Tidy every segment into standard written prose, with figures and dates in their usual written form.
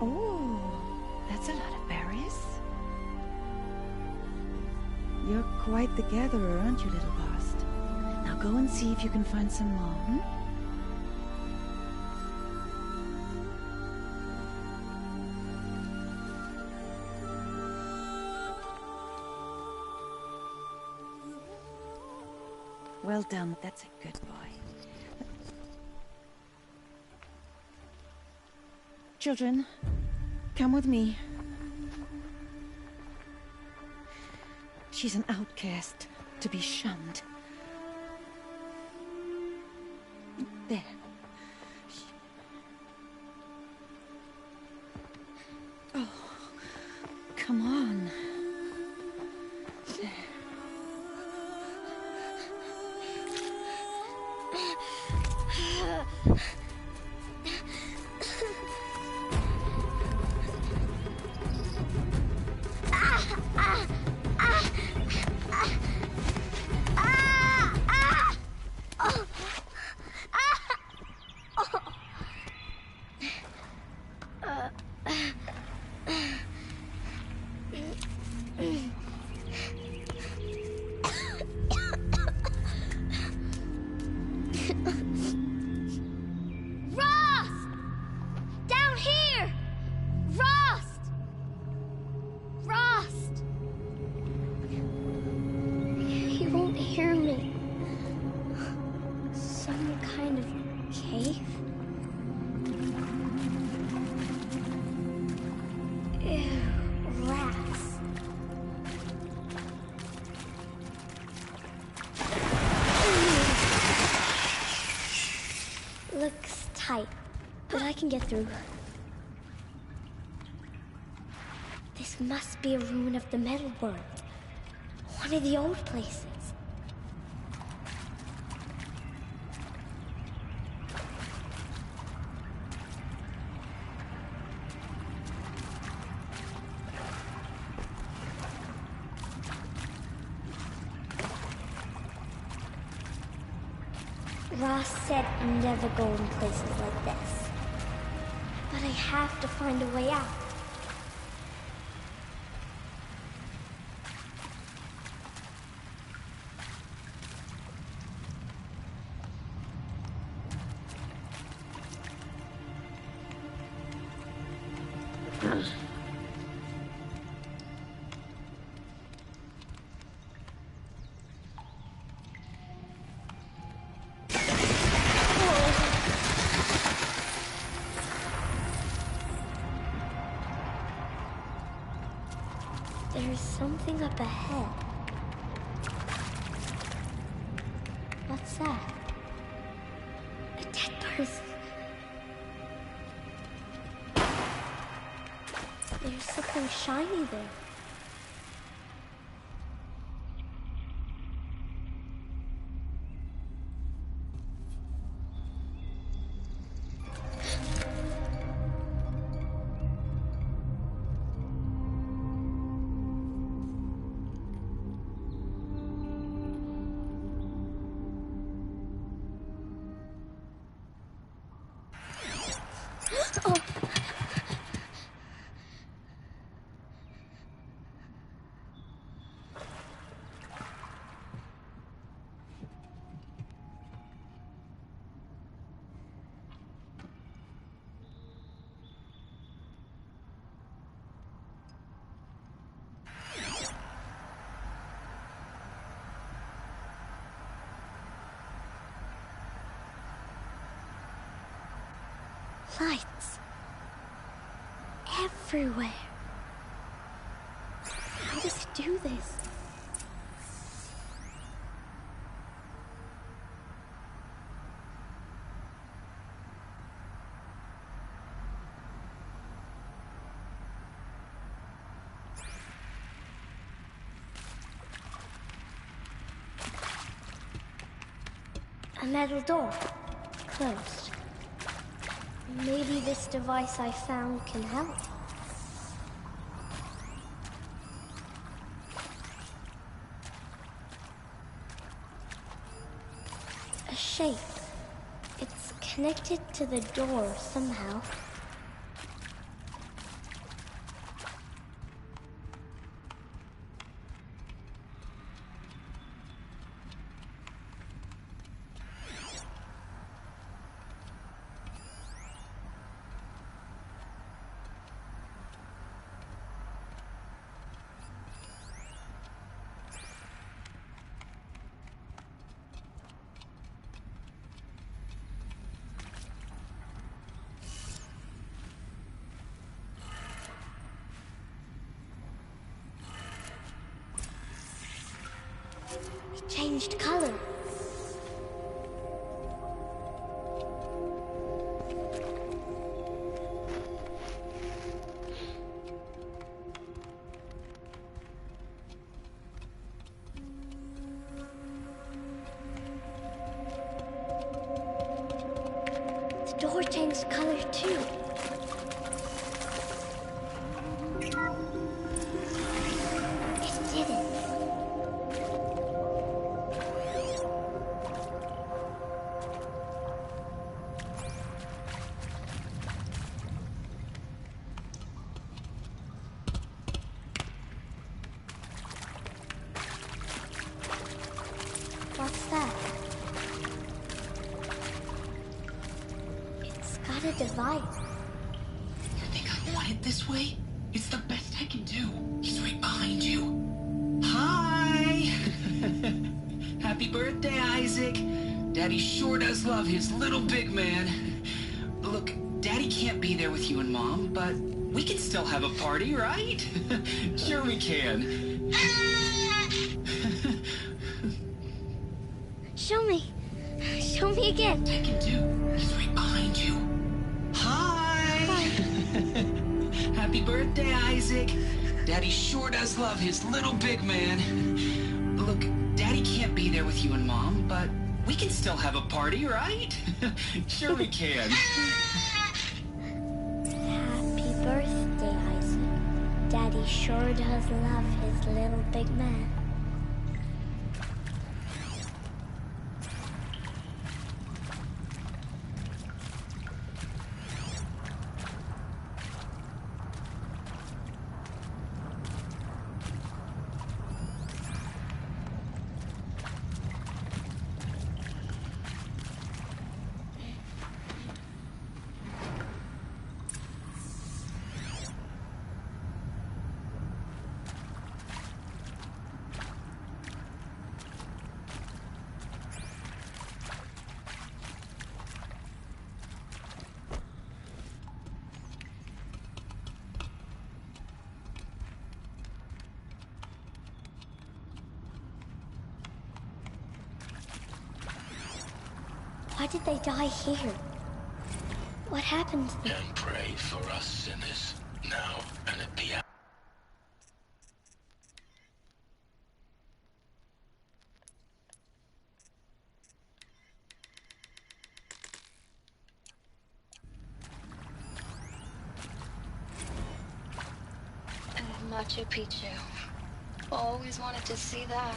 Oh, that's a lot of berries. You're quite the gatherer, aren't you, little Bast? Now go and see if you can find some more, hmm? Well done, that's a good boy. Children, come with me. She's an outcast, to be shunned. There. Oh, come on. There. Looks tight, but I can get through. This must be a ruin of the Metal World. One of the old places. Ross said never go in places like this. But I have to find a way out. There's something up ahead. What's that? A dead person. There's something shiny there. Oh. Lights. Everywhere. How does it do this? A metal door. Closed. Maybe this device I found can help. A shape. It's connected to the door somehow. changed color. The door changed color too. It didn't. What's that? It's got a device. You think I want it this way? It's the best I can do. He's right behind you. Hi! Happy birthday, Isaac. Daddy sure does love his little big man. Look, Daddy can't be there with you and Mom, but we can still have a party, right? Sure we can. Show me. Show me again. I can do. He's right behind you. Hi! Happy birthday, Isaac. Daddy sure does love his little big man. Look, Daddy can't be there with you and Mom, but we can still have a party, right? Sure we can. Happy birthday, Isaac. Daddy sure does love his little big man. Why did they die here? What happened to them? And pray for us sinners, now and at the end. And Machu Picchu. Always wanted to see that.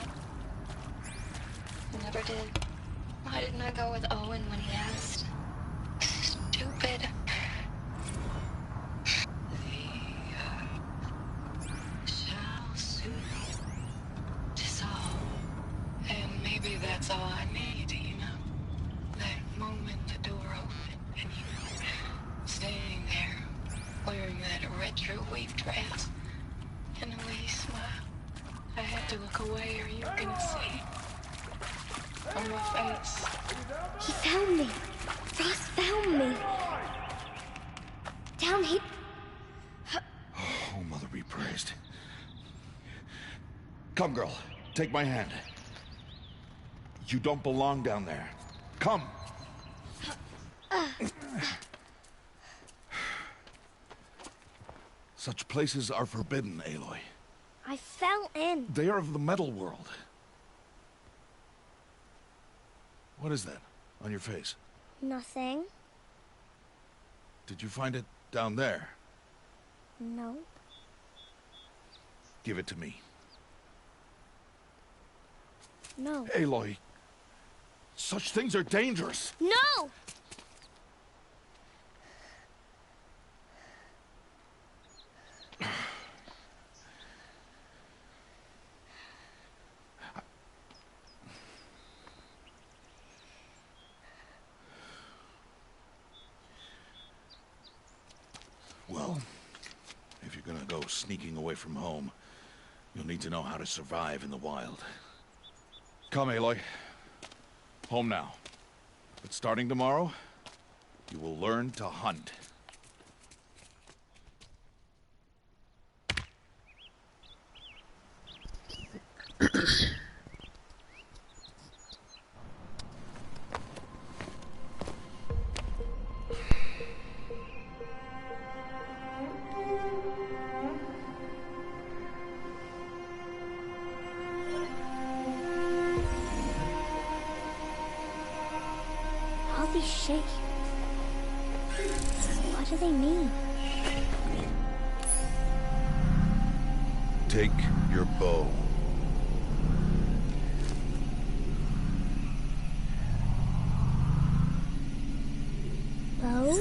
Never did. Why didn't I go with Owen when he asked? Stupid. Shall soon dissolve. And maybe that's all I need, you know? That moment the door opened and you standing there wearing that retro wave dress and the way you smile. I had to look away or you were gonna see on my face. He found me. Ross found me. Down here. Oh, Mother be praised. Come, girl. Take my hand. You don't belong down there. Come. Such places are forbidden, Aloy. I fell in. They are of the metal world. What is that on your face? Nothing. Did you find it down there? No. Give it to me. No. Aloy, such things are dangerous. No! Well, if you're gonna go sneaking away from home, you'll need to know how to survive in the wild. Come, Aloy. Home now. But starting tomorrow, you will learn to hunt. shape. What do they mean? Take your bow. Bow?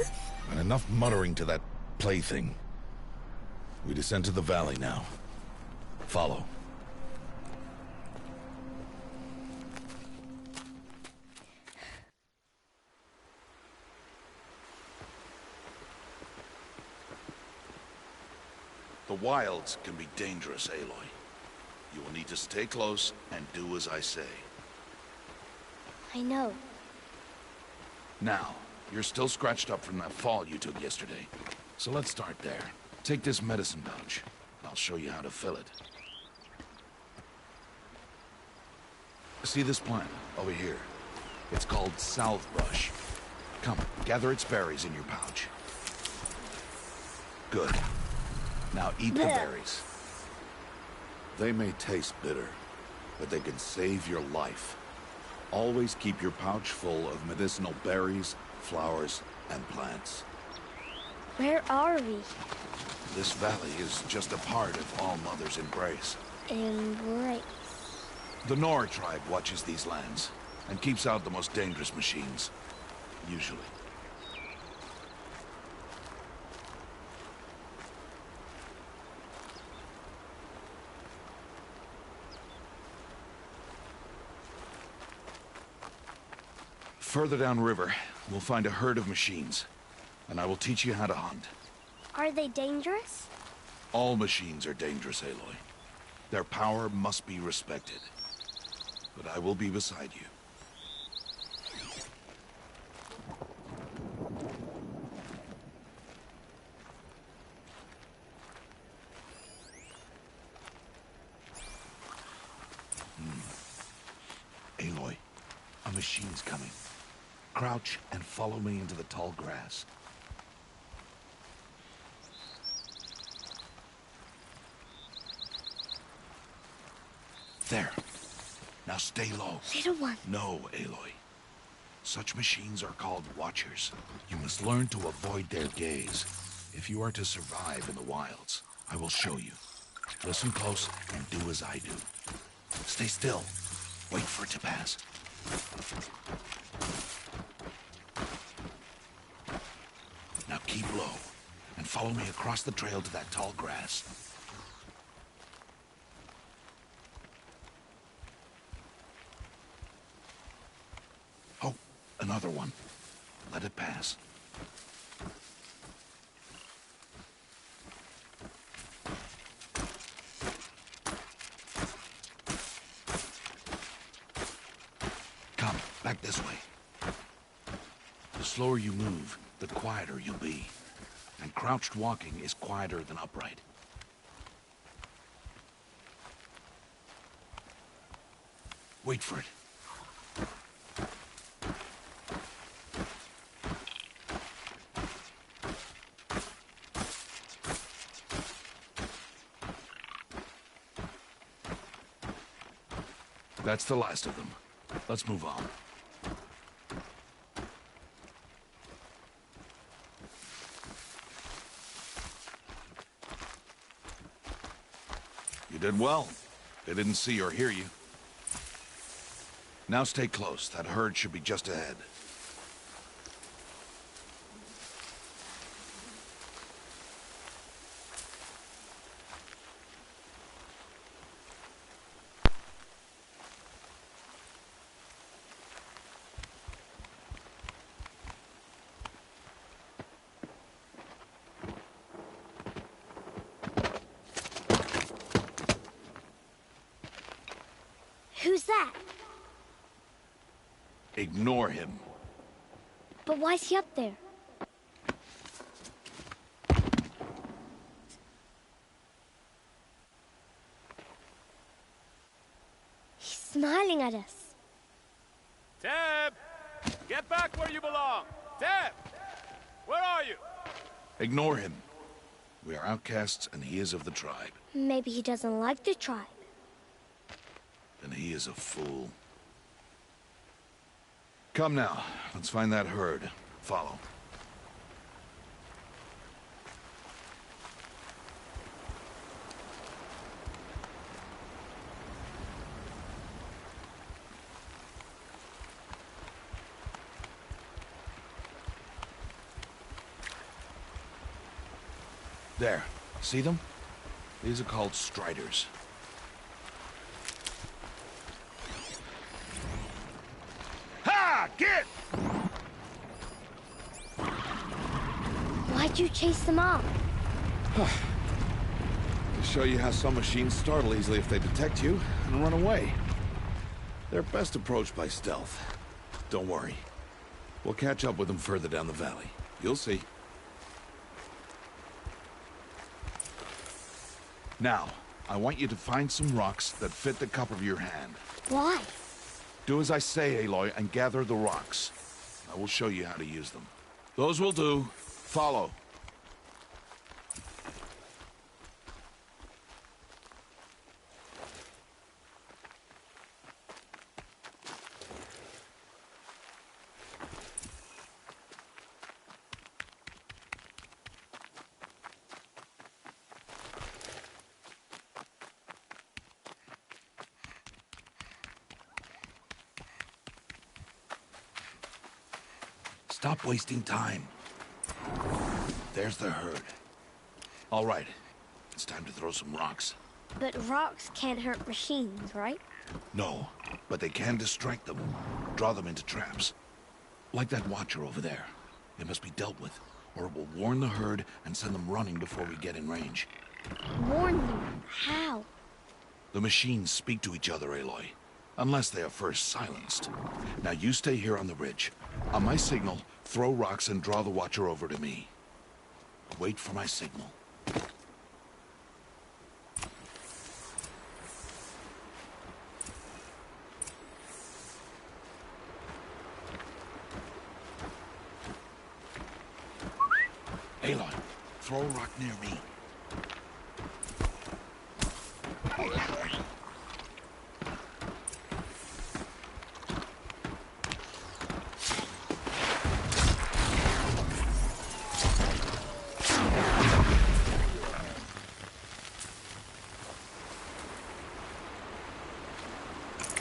And enough muttering to that plaything. We descend to the valley now. Follow. The wilds can be dangerous, Aloy. You will need to stay close and do as I say. I know. Now, you're still scratched up from that fall you took yesterday. So let's start there. Take this medicine pouch. I'll show you how to fill it. See this plant over here? It's called salve brush. Come, gather its berries in your pouch. Good. Now eat the berries. They may taste bitter, but they can save your life. Always keep your pouch full of medicinal berries, flowers, and plants. Where are we? This valley is just a part of All Mother's embrace. Embrace. The Nora tribe watches these lands and keeps out the most dangerous machines. Usually. Further downriver, we'll find a herd of machines, and I will teach you how to hunt. Are they dangerous? All machines are dangerous, Aloy. Their power must be respected. But I will be beside you. Aloy, a machine's coming. Crouch and follow me into the tall grass. There. Now stay low. Little one. No, Aloy. Such machines are called Watchers. You must learn to avoid their gaze. If you are to survive in the wilds, I will show you. Listen close and do as I do. Stay still. Wait for it to pass. Now keep low and follow me across the trail to that tall grass. Oh, another one. Let it pass. Come, back this way. The slower you move, the quieter you'll be. And crouched walking is quieter than upright. Wait for it. That's the last of them. Let's move on. You did well. They didn't see or hear you. Now stay close. That herd should be just ahead. Who's that? Ignore him. But why's he up there? He's smiling at us. Teb! Get back where you belong! Teb! Where are you? Ignore him. We are outcasts and he is of the tribe. Maybe he doesn't like the tribe. And he is a fool. Come now. Let's find that herd. Follow. There. See them? These are called striders. Ha! Get! Why'd you chase them off? To show you how some machines startle easily if they detect you and run away. They're best approached by stealth. Don't worry. We'll catch up with them further down the valley. You'll see. Now, I want you to find some rocks that fit the cup of your hand. Why? Do as I say, Aloy, and gather the rocks. I will show you how to use them. Those will do. Follow. Stop wasting time. There's the herd. All right. It's time to throw some rocks. But rocks can't hurt machines, right? No, but they can distract them. Draw them into traps. Like that watcher over there. It must be dealt with, or it will warn the herd and send them running before we get in range. Warn them? How? The machines speak to each other, Aloy. Unless they are first silenced. Now you stay here on the ridge. On my signal, throw rocks and draw the watcher over to me. Wait for my signal. Aloy, throw a rock near me.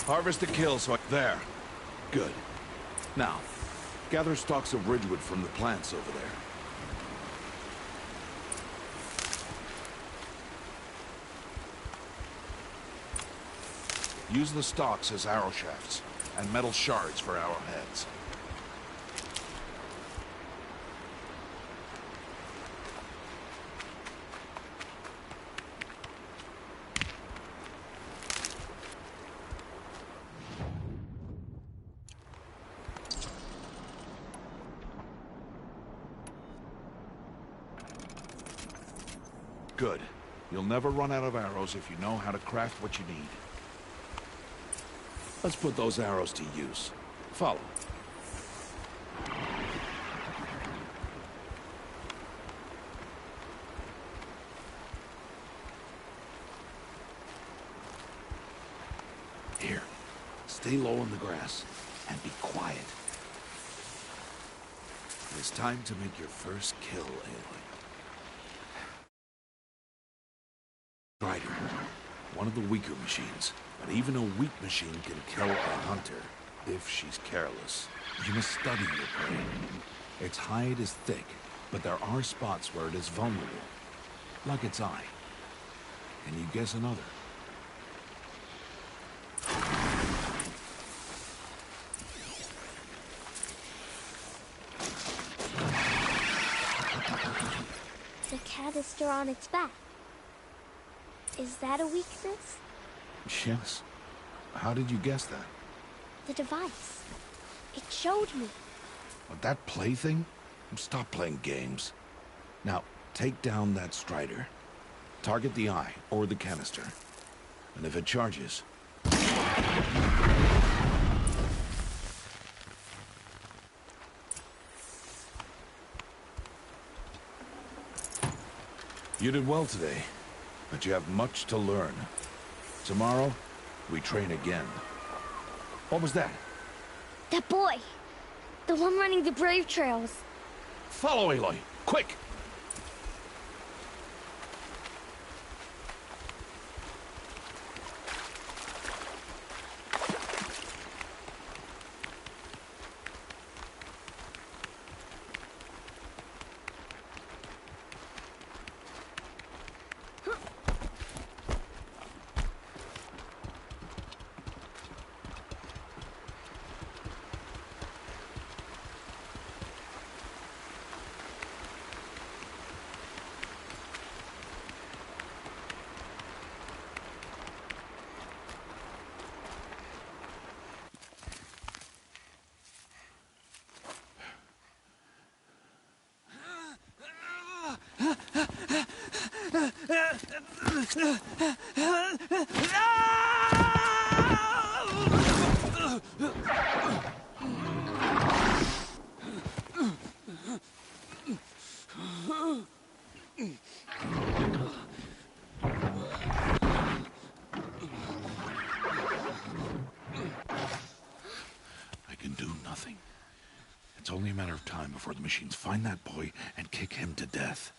Harvest the kill, so there. Good. Now, gather stalks of ridgewood from the plants over there. Use the stalks as arrow shafts, and metal shards for arrowheads. Good. You'll never run out of arrows if you know how to craft what you need. Let's put those arrows to use. Follow. Here. Stay low in the grass and be quiet. It's time to make your first kill, Aloy. Strider. One of the weaker machines. But even a weak machine can kill a hunter, if she's careless. You must study your prey. Its hide is thick, but there are spots where it is vulnerable. Like its eye. Can you guess another? The canister on its back. Is that a weakness? Yes. How did you guess that? The device. It showed me. That plaything? Stop playing games. Now, take down that strider. Target the eye, or the canister. And if it charges... You did well today, but you have much to learn. Tomorrow, we train again. What was that? That boy. The one running the Brave Trails. Follow, Aloy! Quick! I can do nothing. It's only a matter of time before the machines find that boy and kick him to death.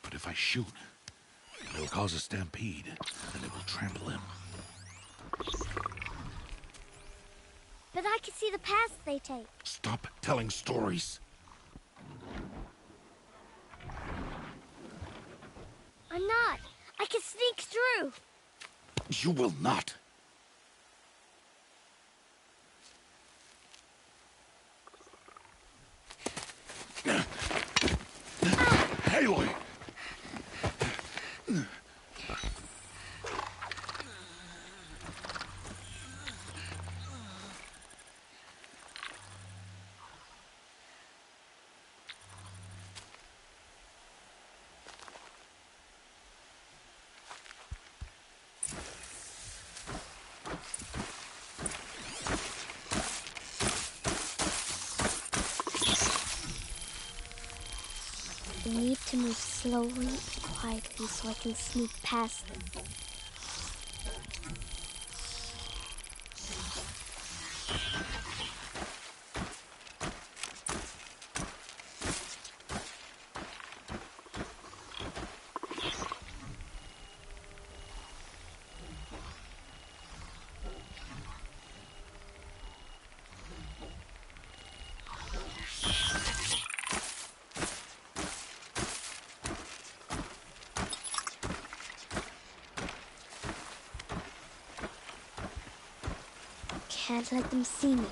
But if I shoot, it'll cause a stampede, and it will trample him. But I can see the paths they take. Stop telling stories. I'm not. I can sneak through. You will not. Aloy! I need to move slowly and quietly so I can sneak past them. Can't let them see me.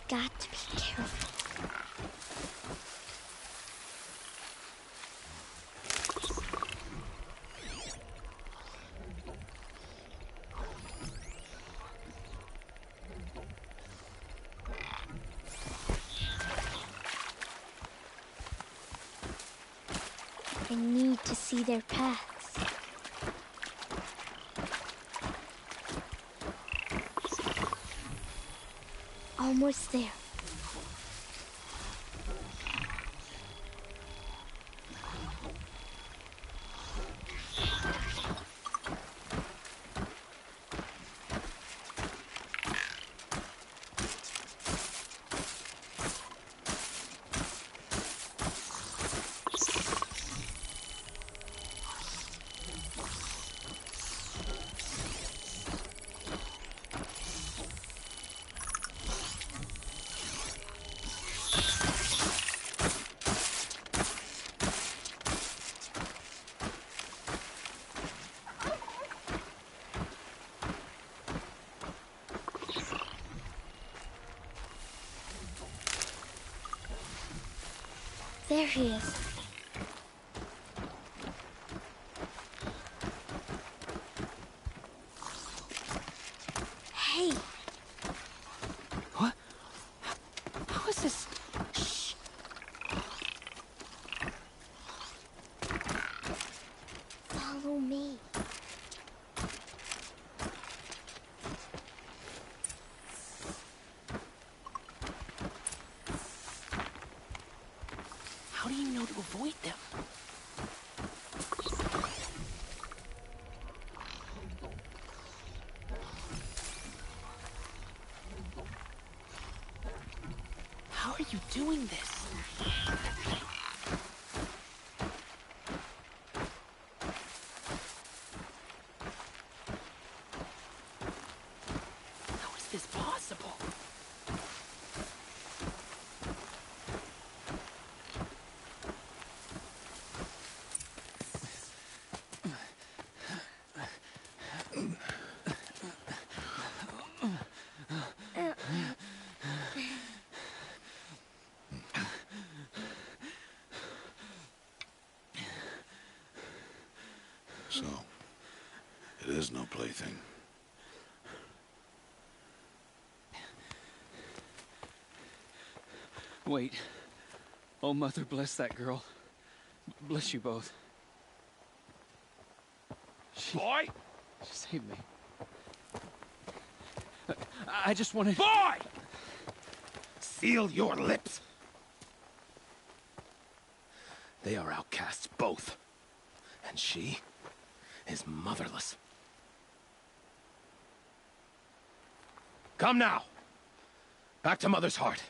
Got to be careful. I need to see their paths. Almost there. There he is. to avoid them. How are you doing this? How is this possible? So, it is no plaything. Wait. Oh, Mother, bless that girl. Bless you both. Boy! She saved me. I just wanted... Boy! Seal your lips! They are outcasts, both. And she is motherless. Come now. Back to Mother's heart.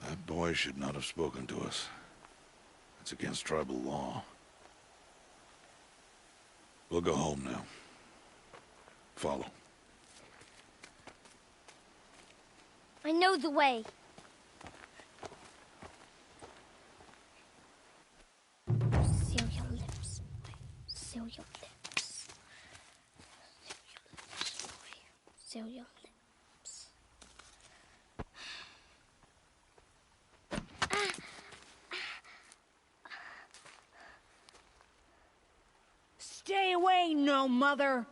That boy should not have spoken to us. It's against tribal law. We'll go home now. Follow. I know the way. Seal your lips, boy. Seal your lips. Seal your lips. Stay away, no mother!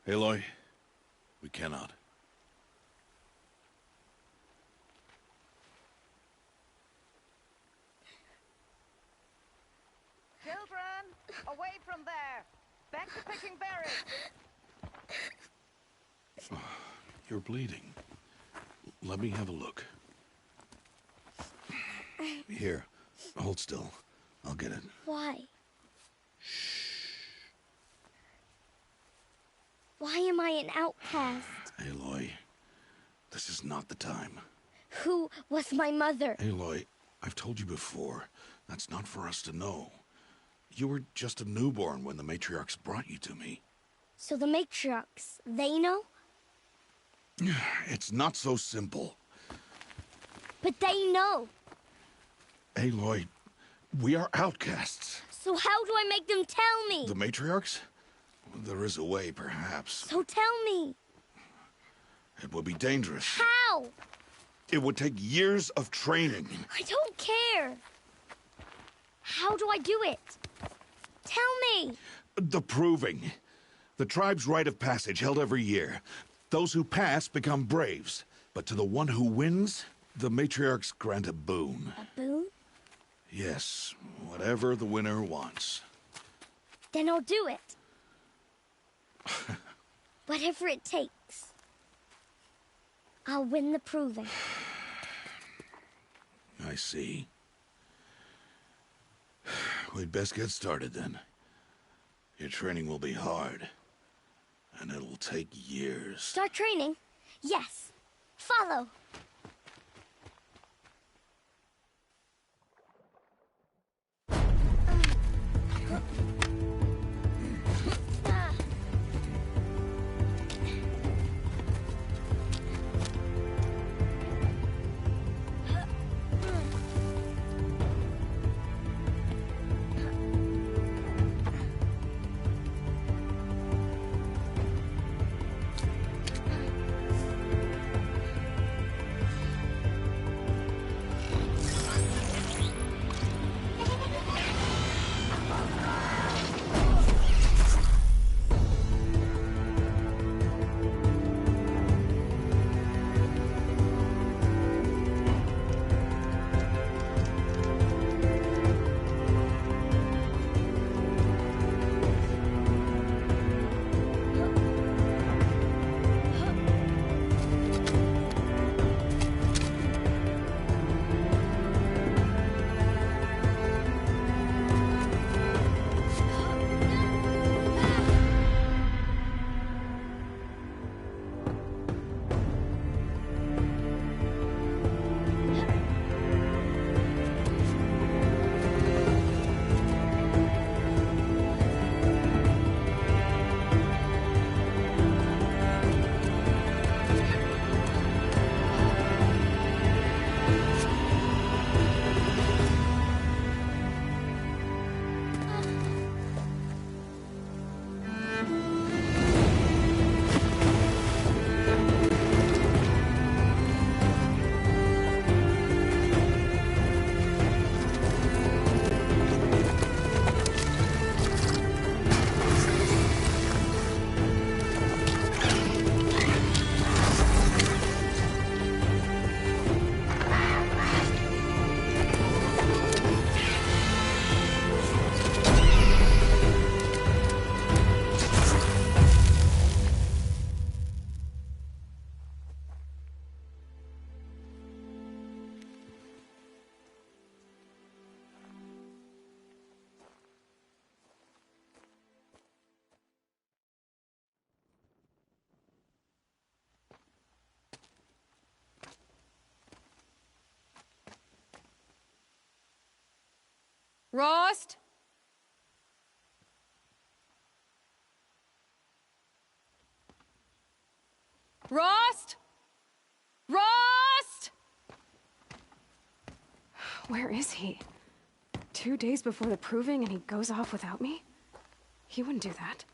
Aloy, we cannot. Children, away from there! Back to picking berries! You're bleeding. Let me have a look. Here, hold still. I'll get it. Why? Why am I an outcast? Aloy, this is not the time. Who was my mother? Aloy, I've told you before, that's not for us to know. You were just a newborn when the matriarchs brought you to me. So the matriarchs, they know? It's not so simple. But they know. Aloy, we are outcasts. So how do I make them tell me? The matriarchs? There is a way, perhaps. So tell me. It would be dangerous. How? It would take years of training. I don't care. How do I do it? Tell me. The proving. The tribe's rite of passage held every year. Those who pass become braves. But to the one who wins, the matriarchs grant a boon. A boon? Yes, whatever the winner wants. Then I'll do it. Whatever it takes. I'll win the proving. I see. We'd best get started then. Your training will be hard, and it'll take years. Start training? Yes. Follow. Rost? Rost? Rost? Where is he? 2 days before the proving and he goes off without me? He wouldn't do that.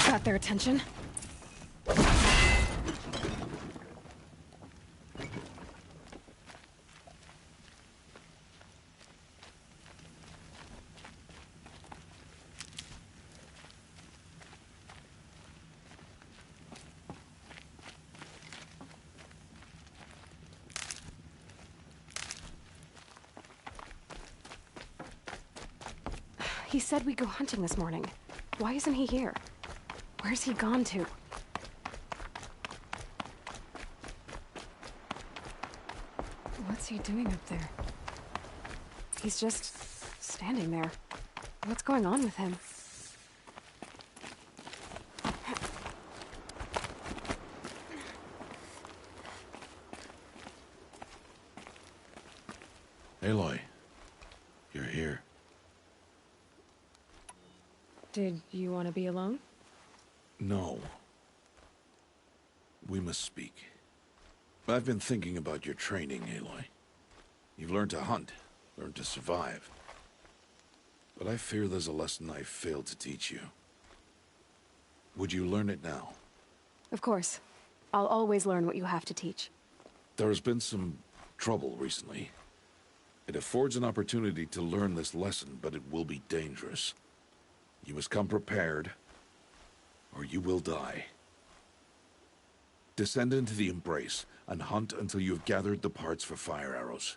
Got their attention. He said we'd go hunting this morning. Why isn't he here? Where's he gone to? What's he doing up there? He's just standing there. What's going on with him? Aloy, you're here. Did you want to be alone? No. We must speak. I've been thinking about your training, Aloy. You've learned to hunt, learned to survive. But I fear there's a lesson I failed to teach you. Would you learn it now? Of course. I'll always learn what you have to teach. There has been some trouble recently. It affords an opportunity to learn this lesson, but it will be dangerous. You must come prepared, or you will die. Descend into the Embrace and hunt until you have gathered the parts for fire arrows.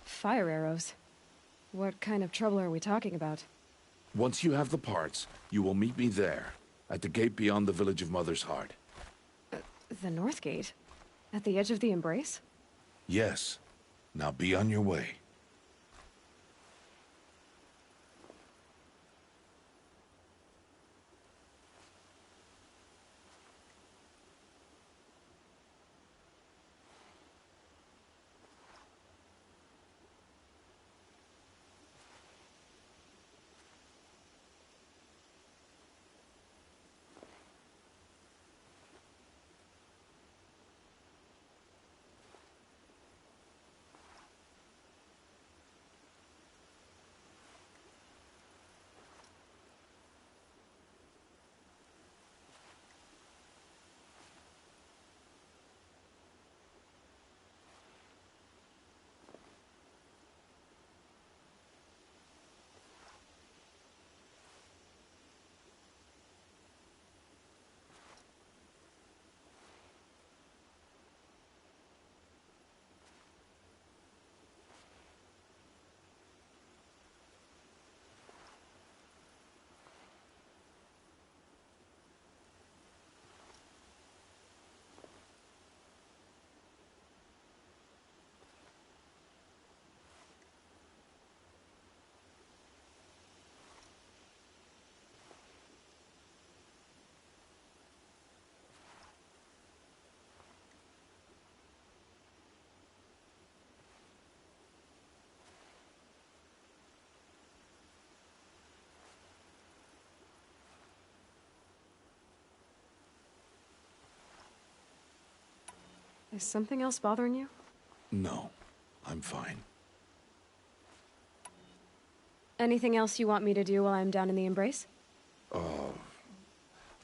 Fire arrows? What kind of trouble are we talking about? Once you have the parts, you will meet me there, at the gate beyond the village of Mother's Heart. The North Gate? At the edge of the Embrace? Yes. Now be on your way. Is something else bothering you? No, I'm fine. Anything else you want me to do while I'm down in the Embrace?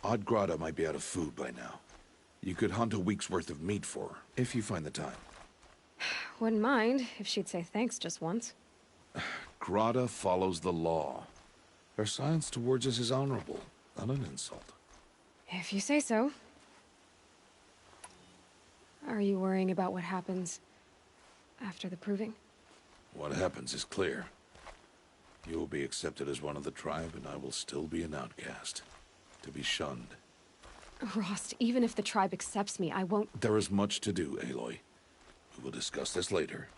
Odd Grata might be out of food by now. You could hunt a week's worth of meat for her, if you find the time. Wouldn't mind if she'd say thanks just once. Grata follows the law. Her silence towards us is honorable, not an insult. If you say so. Are you worrying about what happens after the proving? What happens is clear. You will be accepted as one of the tribe, and I will still be an outcast. To be shunned. Rost, even if the tribe accepts me, I won't— There is much to do, Aloy. We will discuss this later.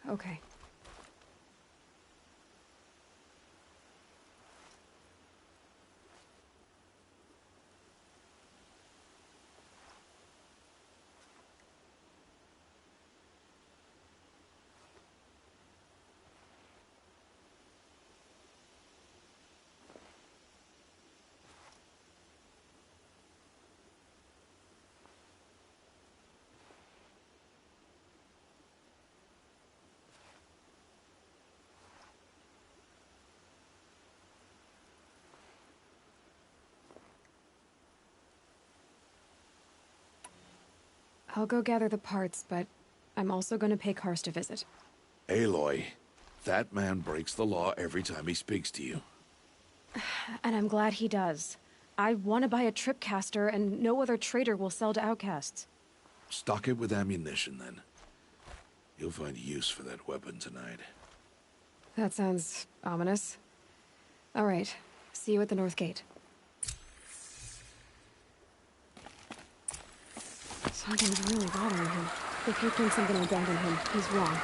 Okay. I'll go gather the parts, but I'm also gonna pay Karst a visit. Aloy, that man breaks the law every time he speaks to you. And I'm glad he does. I want to buy a tripcaster, and no other trader will sell to outcasts. Stock it with ammunition, then. You'll find use for that weapon tonight. That sounds ominous. All right. See you at the North Gate. Something's really bothering him. If he thinks I'm gonna abandon him, he's wrong.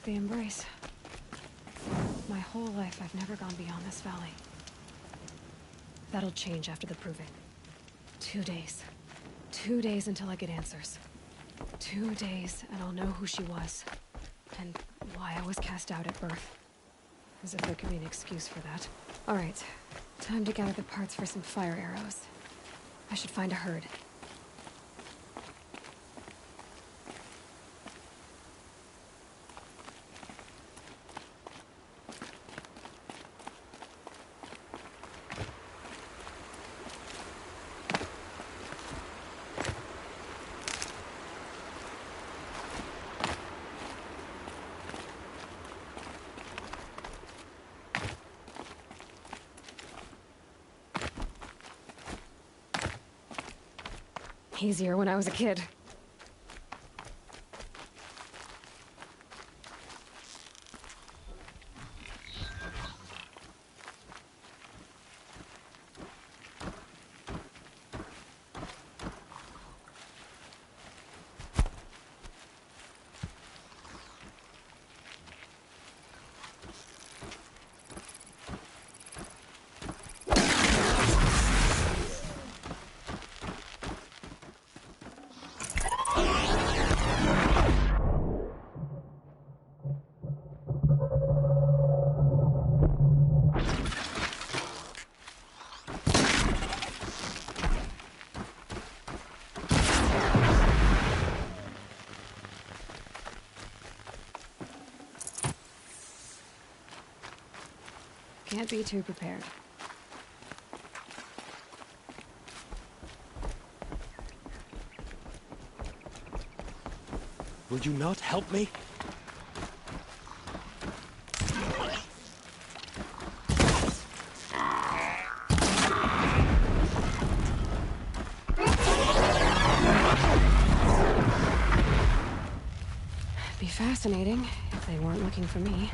The Embrace. My whole life, I've never gone beyond this valley. That'll change after the proving. 2 days. 2 days until I get answers. 2 days, and I'll know who she was. And why I was cast out at birth. As if there could be an excuse for that. Alright. Time to gather the parts for some fire arrows. I should find a herd. Easier when I was a kid. Can't be too prepared. Will you not help me? Be fascinating if they weren't looking for me.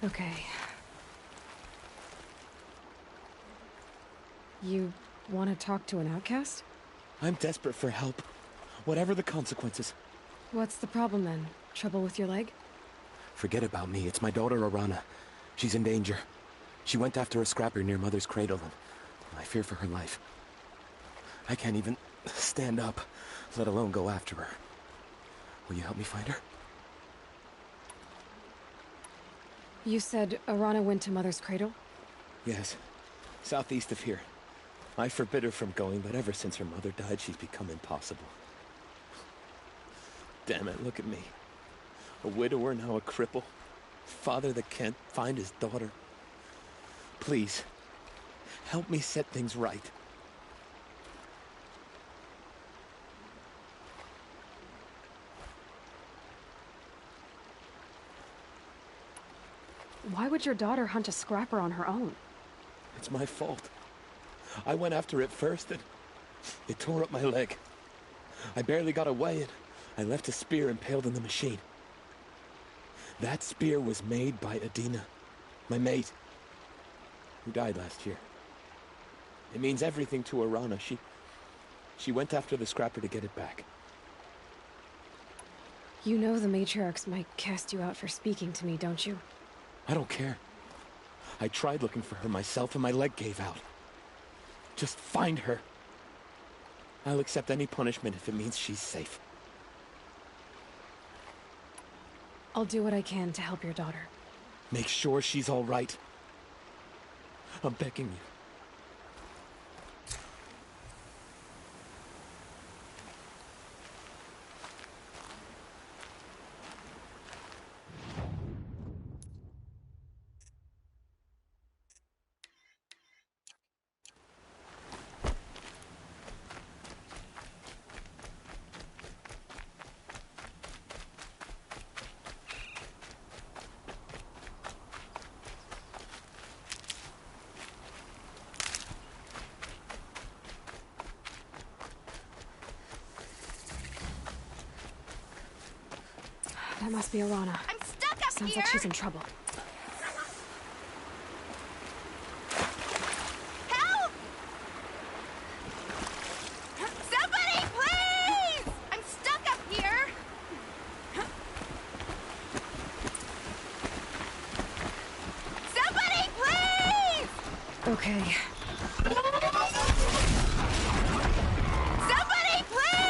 Okay. You want to talk to an outcast? I'm desperate for help. Whatever the consequences. What's the problem then? Trouble with your leg? Forget about me. It's my daughter, Arana. She's in danger. She went after a scrapper near Mother's cradle, and I fear for her life. I can't even stand up, let alone go after her. Will you help me find her? You said Arana went to Mother's cradle? Yes. Southeast of here. I forbid her from going, but ever since her mother died, she's become impossible. Damn it, look at me. A widower, now a cripple. Father that can't find his daughter. Please, help me set things right. Why would your daughter hunt a scrapper on her own? It's my fault. I went after it first, and it tore up my leg. I barely got away, and I left a spear impaled in the machine. That spear was made by Adina, my mate, who died last year. It means everything to Arana. She went after the scrapper to get it back. You know the matriarchs might cast you out for speaking to me, don't you? I don't care. I tried looking for her myself, and my leg gave out. Just find her. I'll accept any punishment if it means she's safe. I'll do what I can to help your daughter. Make sure she's all right. I'm begging you. That must be Arana. I'm stuck up Sounds here! like she's in trouble. Help! Somebody, please! I'm stuck up here! Somebody, please! Okay. Somebody, please!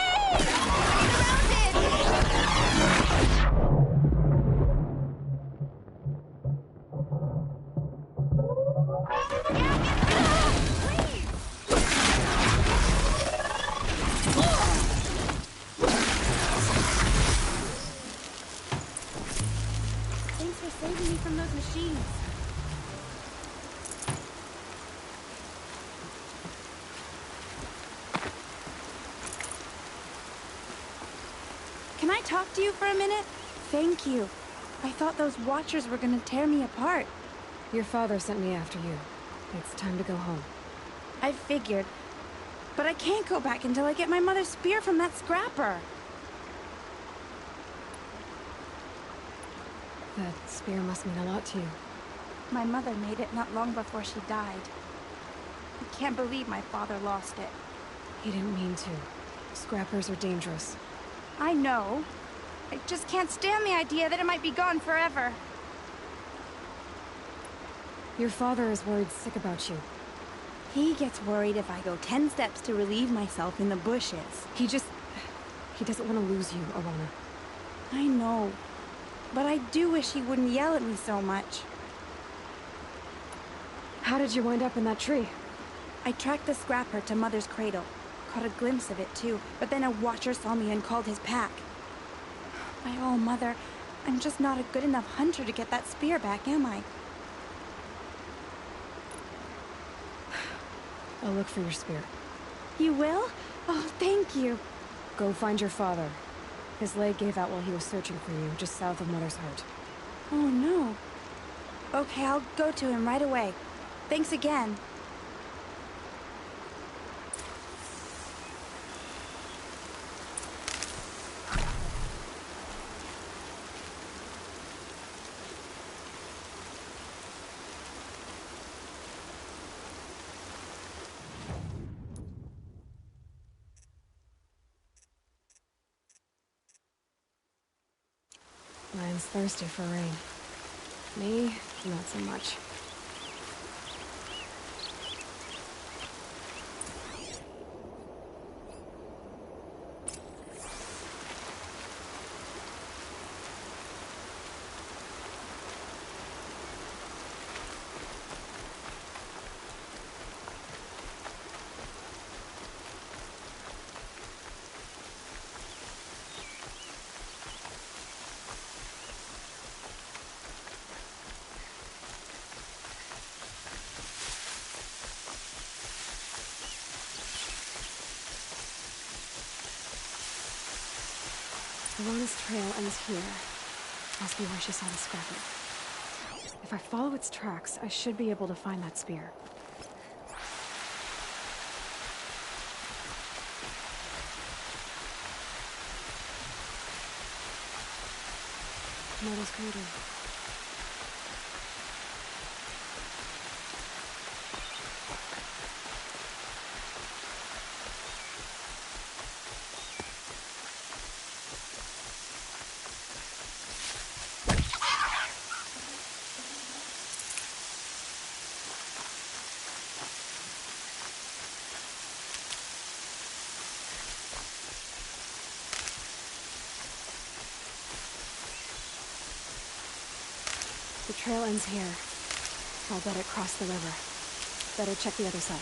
I'm surrounded! Thanks for saving me from those machines. Can I talk to you for a minute? Thank you. I thought those Watchers were gonna tear me apart. Your father sent me after you. It's time to go home. I figured. But I can't go back until I get my mother's spear from that scrapper. That spear must mean a lot to you. My mother made it not long before she died. I can't believe my father lost it. He didn't mean to. Scrappers are dangerous. I know. I just can't stand the idea that it might be gone forever. Your father is worried sick about you. He gets worried if I go 10 steps to relieve myself in the bushes. He doesn't want to lose you, Arana. I know. But I do wish he wouldn't yell at me so much. How did you wind up in that tree? I tracked the scrapper to Mother's cradle. Caught a glimpse of it too, but then a Watcher saw me and called his pack. My oh, Mother, I'm just not a good enough hunter to get that spear back, am I? I'll look for your spear. You will? Oh, thank you. Go find your father. His leg gave out while he was searching for you, just south of Mother's Heart. Oh, no. Okay, I'll go to him right away. Thanks again. Ryan's thirsty for rain. Me, not so much. Alana's trail ends here. Must be where she saw the scrapper. If I follow its tracks, I should be able to find that spear. Mother's cradle. The trail ends here. I'll bet it crossed the river. Better check the other side.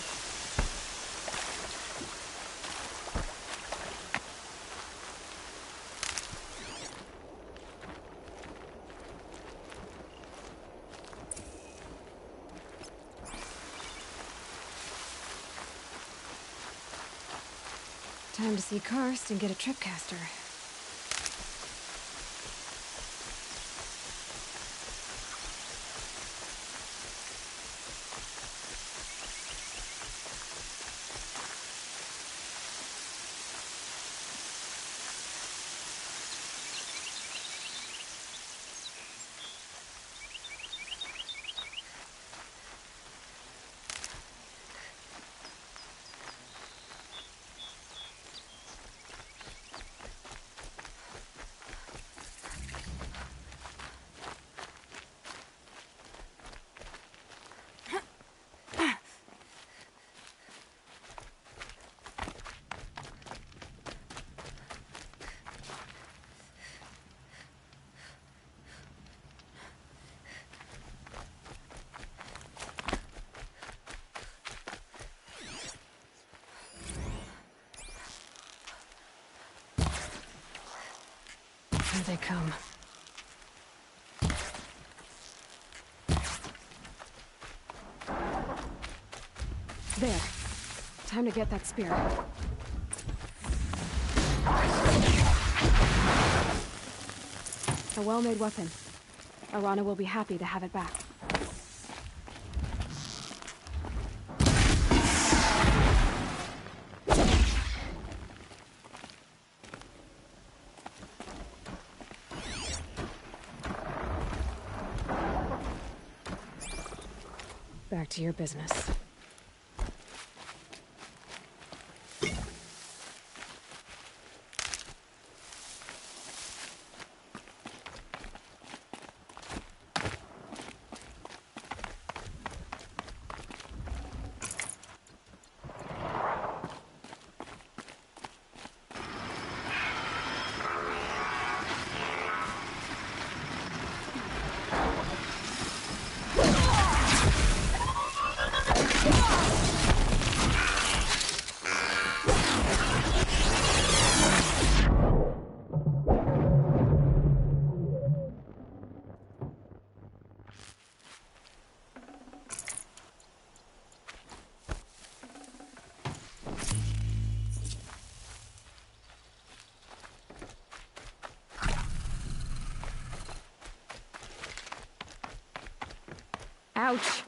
Time to see Karst and get a tripcaster. Here they come. There. Time to get that spear. A well-made weapon. Arana will be happy to have it back. Back to your business. Ouch!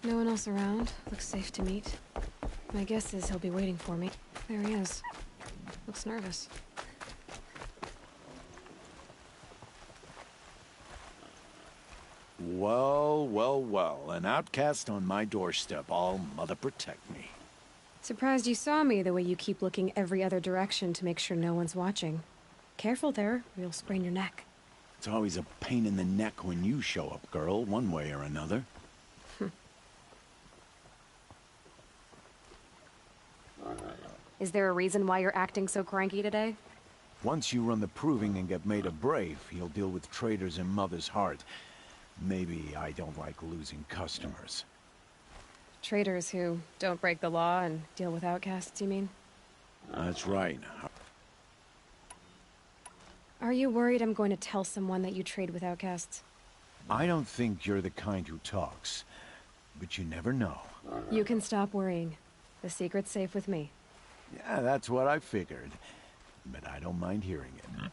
No one else around. Looks safe to meet. My guess is he'll be waiting for me. There he is. Looks nervous. Well, well, well. An outcast on my doorstep. All mother protect me. Surprised you saw me the way you keep looking every other direction to make sure no one's watching. Careful there, or you'll sprain your neck. It's always a pain in the neck when you show up, girl, one way or another. Is there a reason why you're acting so cranky today? Once you run the proving and get made a brave, you'll deal with traitors in Mother's heart. Maybe I don't like losing customers. Traitors who don't break the law and deal with outcasts, you mean? That's right. Are you worried I'm going to tell someone that you trade with outcasts? I don't think you're the kind who talks, but you never know. You can stop worrying. The secret's safe with me. Yeah, that's what I figured. But I don't mind hearing it.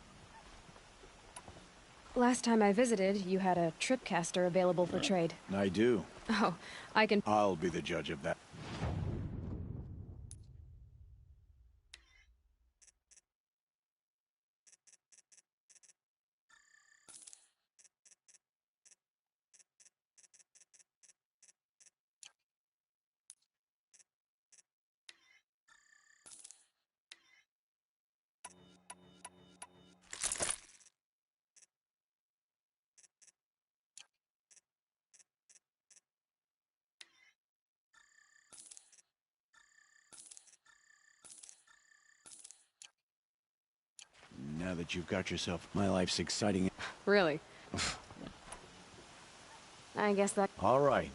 Last time I visited, you had a tripcaster available for trade. I do. Oh, I can... I'll be the judge of that. Now that you've got yourself, my life's exciting. Really? I guess that... All right.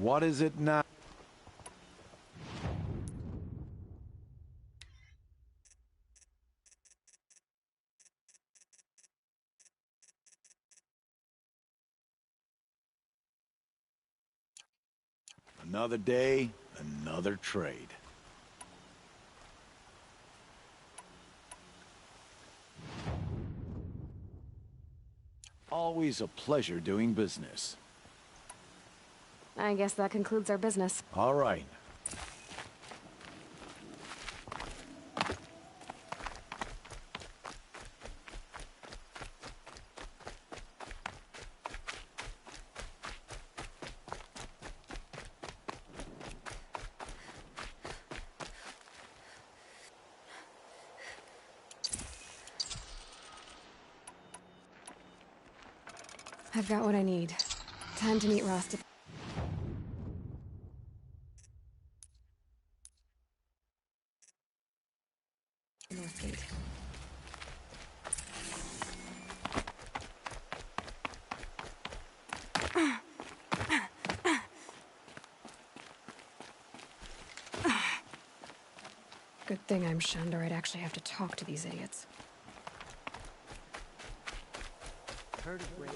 What is it now? Another day, another trade. Always a pleasure doing business. I guess that concludes our business. All right. I've got what I need. Time to meet Rost. Northgate. Good thing I'm shunned, or I'd actually have to talk to these idiots. Heard of Raid?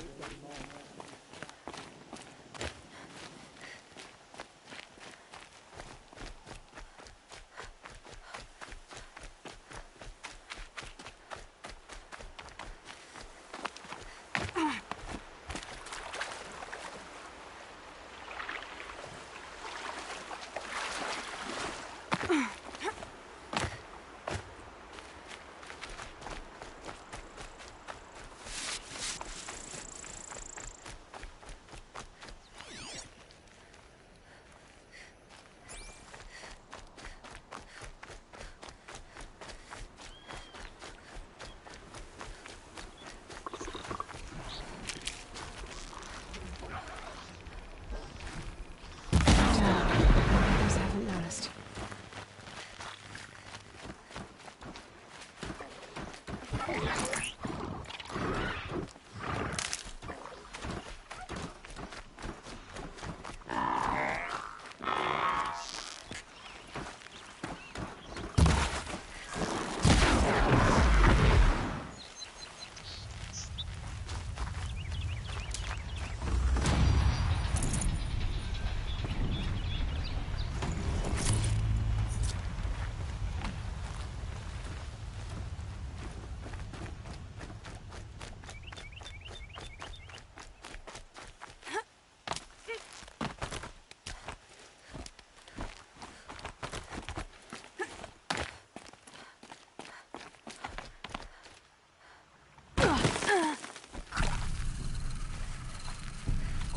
Others haven't noticed.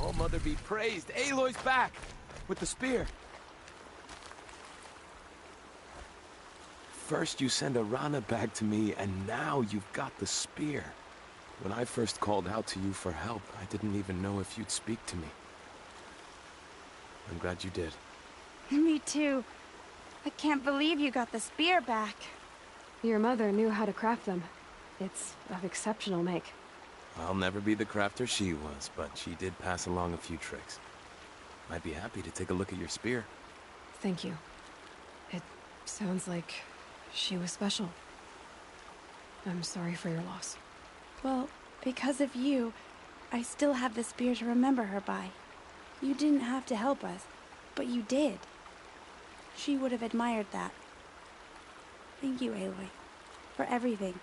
All Mother be praised. Aloy's back! With the spear. First you send Arana back to me, and now you've got the spear. When I first called out to you for help, I didn't even know if you'd speak to me. I'm glad you did. Me too. I can't believe you got the spear back. Your mother knew how to craft them. It's of exceptional make. I'll never be the crafter she was, but she did pass along a few tricks. I'd be happy to take a look at your spear. Thank you. It sounds like she was special. I'm sorry for your loss. Well, because of you, I still have the spear to remember her by. You didn't have to help us, but you did. She would have admired that. Thank you, Aloy, for everything.